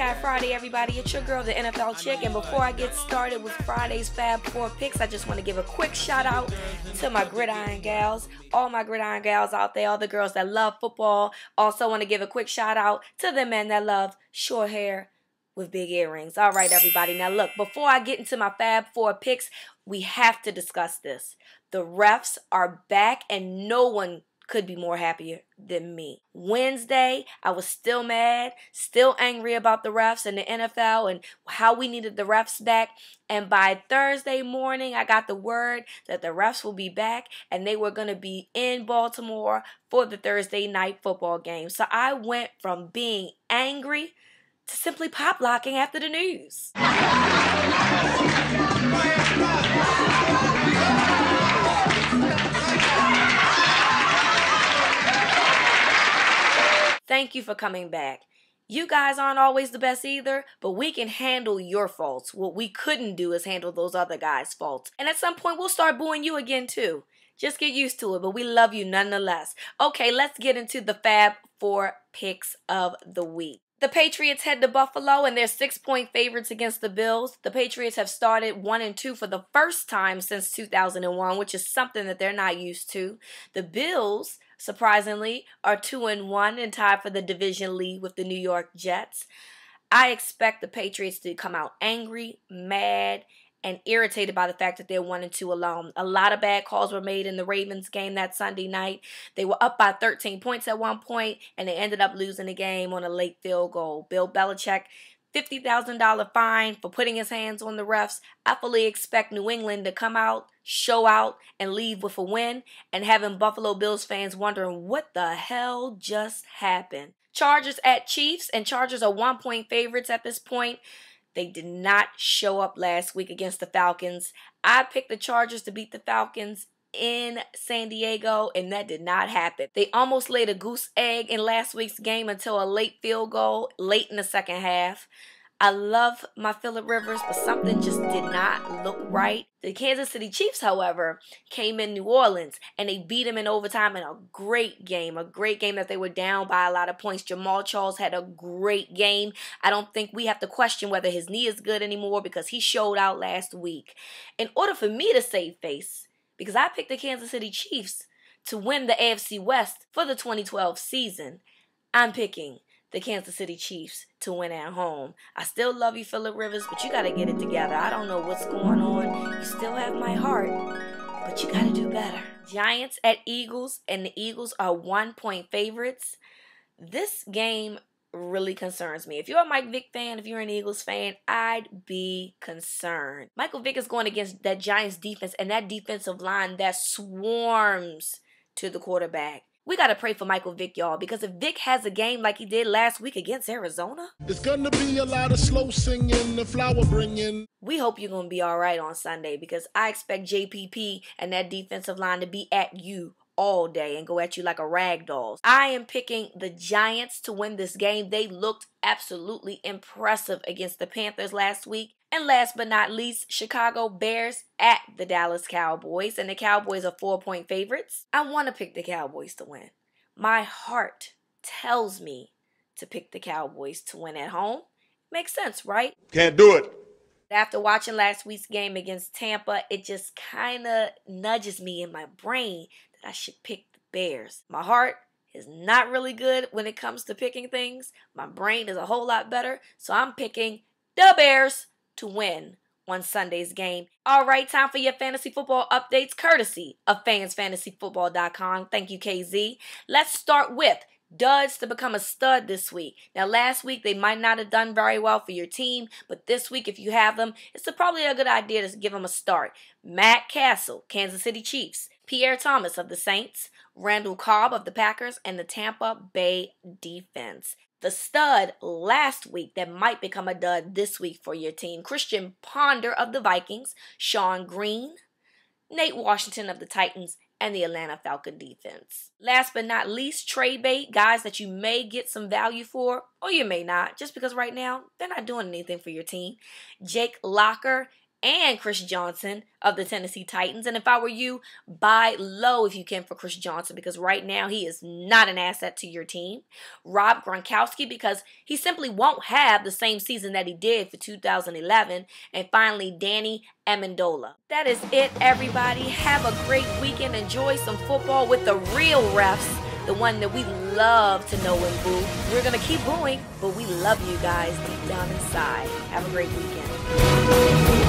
Fab Friday, everybody. It's your girl, the NFL Chick. And before I get started with Friday's Fab 4 picks, I just want to give a quick shout out to my gridiron gals. All my gridiron gals out there, all the girls that love football. Also want to give a quick shout out to the men that love short hair with big earrings. All right, everybody. Now, look, before I get into my Fab 4 picks, we have to discuss this. The refs are back, and no one could be more happier than me. Wednesday, I was still mad, still angry about the refs and the NFL and how we needed the refs back. And by Thursday morning, I got the word that the refs will be back and they were going to be in Baltimore for the Thursday night football game. So I went from being angry to simply pop locking after the news. Thank you for coming back. You guys aren't always the best either, but we can handle your faults. What we couldn't do is handle those other guys' faults. And at some point, we'll start booing you again too. Just get used to it, but we love you nonetheless. Okay, let's get into the Fab 4 picks of the week. The Patriots head to Buffalo, and they're 6-point favorites against the Bills. The Patriots have started 1-2 for the first time since 2001, which is something that they're not used to. The Bills, surprisingly, are 2-1 and tied for the division lead with the New York Jets. I expect the Patriots to come out angry, mad, and irritated by the fact that they're 1-2 alone. A lot of bad calls were made in the Ravens game that Sunday night. They were up by 13 points at one point, and they ended up losing the game on a late field goal. Bill Belichick, $50,000 fine for putting his hands on the refs. I fully expect New England to come out, show out, and leave with a win, and having Buffalo Bills fans wondering what the hell just happened. Chargers at Chiefs, and Chargers are 1-point favorites at this point. They did not show up last week against the Falcons. I picked the Chargers to beat the Falcons in San Diego, and that did not happen. They almost laid a goose egg in last week's game until a late field goal late in the second half. I love my Phillip Rivers, but something just did not look right. The Kansas City Chiefs, however, came in New Orleans, and they beat them in overtime in a great game that they were down by a lot of points. Jamal Charles had a great game. I don't think we have to question whether his knee is good anymore because he showed out last week. In order for me to save face, because I picked the Kansas City Chiefs to win the AFC West for the 2012 season, I'm picking the Kansas City Chiefs to win at home. I still love you, Phillip Rivers, but you got to get it together. I don't know what's going on. You still have my heart, but you got to do better. Giants at Eagles, and the Eagles are 1-point favorites. This game really concerns me. If you're a Mike Vick fan, if you're an Eagles fan, I'd be concerned. Michael Vick is going against that Giants defense and that defensive line that swarms to the quarterback. We got to pray for Michael Vick, y'all, because if Vick has a game like he did last week against Arizona, it's going to be a lot of slow singing, the flower bringing. We hope you're going to be all right on Sunday, because I expect JPP and that defensive line to be at you all day and go at you like a rag doll. I am picking the Giants to win this game. They looked absolutely impressive against the Panthers last week. And last but not least, Chicago Bears at the Dallas Cowboys. And the Cowboys are 4-point favorites. I want to pick the Cowboys to win. My heart tells me to pick the Cowboys to win at home. Makes sense, right? Can't do it. After watching last week's game against Tampa, it just kind of nudges me in my brain that I should pick the Bears. My heart is not really good when it comes to picking things. My brain is a whole lot better. So I'm picking the Bears to win on Sunday's game. All right, time for your fantasy football updates, courtesy of fansfantasyfootball.com. Thank you, KZ. Let's start with duds to become a stud this week. Now, last week, they might not have done very well for your team, but this week, if you have them, it's probably a good idea to give them a start. Matt Castle, Kansas City Chiefs. Pierre Thomas of the Saints. Randall Cobb of the Packers, and the Tampa Bay defense. The stud last week that might become a dud this week for your team. Christian Ponder of the Vikings, Sean Green, Nate Washington of the Titans, and the Atlanta Falcon defense. Last but not least, trade bait, guys that you may get some value for, or you may not, just because right now they're not doing anything for your team. Jake Locker and Chris Johnson of the Tennessee Titans. And if I were you, buy low if you can for Chris Johnson, because right now he is not an asset to your team. Rob Gronkowski, because he simply won't have the same season that he did for 2011. And finally, Danny Amendola. That is it, everybody. Have a great weekend. Enjoy some football with the real refs, the one that we love to know and boo. We're going to keep booing, but we love you guys deep down inside. Have a great weekend.